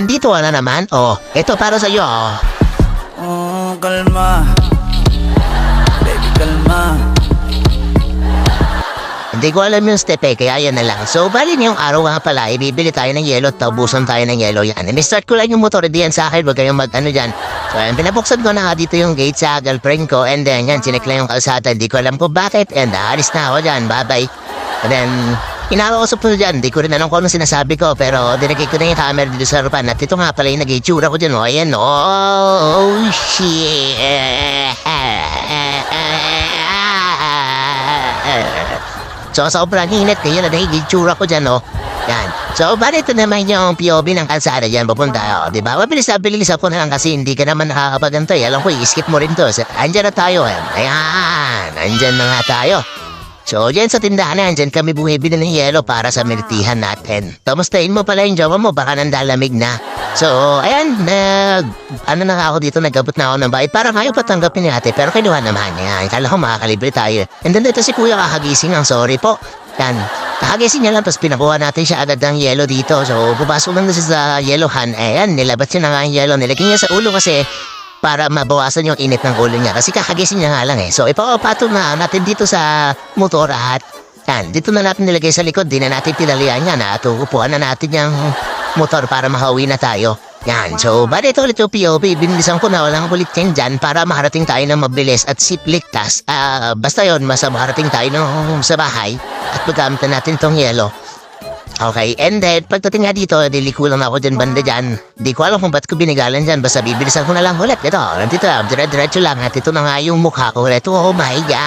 andito ka na naman. Oh, ito para sa'yo. Oh, kalma. Baby, kalma. Hindi ko alam yung step kaya yan na lang. So, bali yung araw nga pala, ibibili tayo ng yelo at taubusan tayo ng yelo yan. I-start ko lang yung motor, diyan sa akin, huwag kayong mag-ano dyan. So, ayan, pinabuksan ko na nga dito yung gate sa girlfriend ko, and then, yan, sinek lang yung kalsada, hindi ko alam kung bakit, and alis na ako dyan, bye-bye. And then, inawausap ko dyan, hindi ko rin alam kung ano sinasabi ko, pero dinagay ko na yung camera dito sa harapan, at ito nga pala yung nag-itsura ko dyan, oh, ayan, oh, shit. So, sobrang init ngayon na nagigitsura ko dyan, oh. Yan. So, bali ito naman yung POV ng kalsada dyan, papunta, oh. Diba? Mabilis ako na lang kasi hindi ka naman nakakapagantay. Alam ko, i-skip mo rin to. So, andyan na tayo, eh. Ayan. Andyan na nga tayo. So, dyan sa tindahan na, dyan kami bumibili ng yelo para sa militihan natin. Kamustahin mo pala yung jowa mo, baka nandalamig na. So, ayan, ano na ako dito, nagabot na ako ng bayad. Parang ayaw patanggapin ni ate, pero kinuha naman niya. Kala ko makakalibre tayo. And then dito si kuya kakagising, ang sorry po. Yan, kakagising niya lang, tapos pinakuha natin siya agad ng yelo dito. So, pupasok lang siya sa yelohan. Ayan, nilabat siya na nga yung yelo. Nilagyan niya sa ulo kasi para mabawasan yung init ng ulo niya. Kasi kakagising niya nga lang eh. So, ipapatong na natin dito sa motor at yan, dito na natin nilagay sa likod. Di na natin tinalian yan. Upuan na natin yung motor para makauwi na tayo. Yan, so, bali ito ulit yung POV. Binilisan ko na walang ulit yan dyan para makarating tayo ng mabilis at ligtas. Basta yun, makarating tayo sa bahay at magamit na natin itong yelo. Okay, and then, pagdating nga dito, diliko lang ako dyan, banda dyan. Di ko alam kung ba't ko binigalan dyan, basta bibilisan ko na lang ulit. Ito, nandito, dire-diretso lang, at ito na nga yung mukha ko. Ito, oh my God!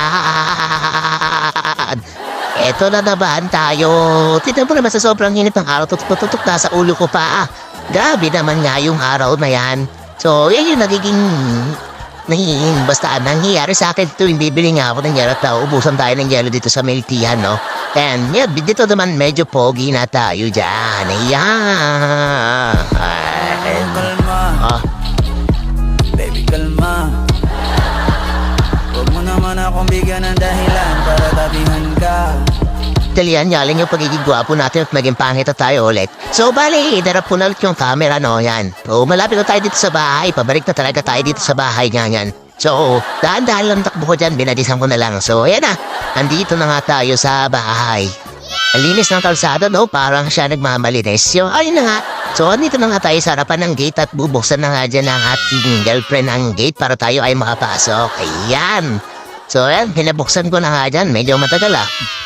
Ito na naman tayo. Tignan mo naman sa sobrang init ng araw, tutok na sa ulo ko pa. Grabe naman nga yung araw na yan. So, yan yung nagiging basta nangyayari sa akin ito, yung bibili nga ako ng yelo at ubusan tayo ng yelo dito sa militihan, no? And yeah, dito naman medyo pogi na tayo dyan. Ayan. Kalma. Oh. Baby, kalma. Huwag mo naman akong bigyan ng dahilan para tabihan ka. Talian, yaling yung pagiging gwapo natin at maging pangit na tayo ulit. So, bali, darap ko na ulit yung camera, no? Yan. So, malapit na tayo dito sa bahay. Pabalik na talaga tayo dito sa bahay, ganyan. So, dahan-dahan lang takbo ko dyan. Binadisan ko na lang. So, ayan na. Andito na nga tayo sa bahay. Ang linis ng kalsada, no? Parang siya nagmamalinis. So, ayun na nga. So, andito na nga tayo sa harapan ng gate at bubuksan na nga dyan ang ating girlfriend ang gate para tayo ay makapasok. Ayan. So, ayan, pinabuksan ko na nga dyan. Medyo matagal,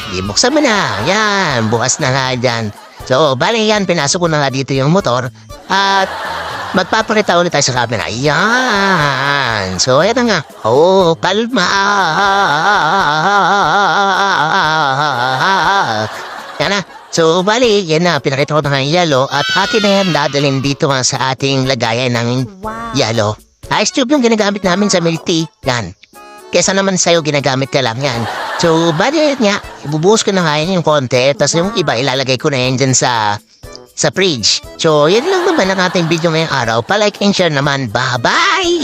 Ibuksan mo na. Ayan, bukas na nga dyan. So, bali yan, pinasok ko na nga dito yung motor. At magpapakita ulit tayo sa camera. Ayan. So, ayan na nga. Oh, kalma. Yan na. So, bali, yan na. Pinakita ko na nga yung yelo. At atin na yan dadalhin dito nga sa ating lagayan ng yelo. Ice tube yung ginagamit namin sa milk tea. Yan. Kesa naman sa'yo, ginagamit ka lang yan. So, bali nga, ibubuhos ko na nga yan yung konti, tapos yung iba ilalagay ko na yan dyan sa fridge. So, yan lang naman ang ating video ngayong araw. Pa-like and share naman. Bye-bye!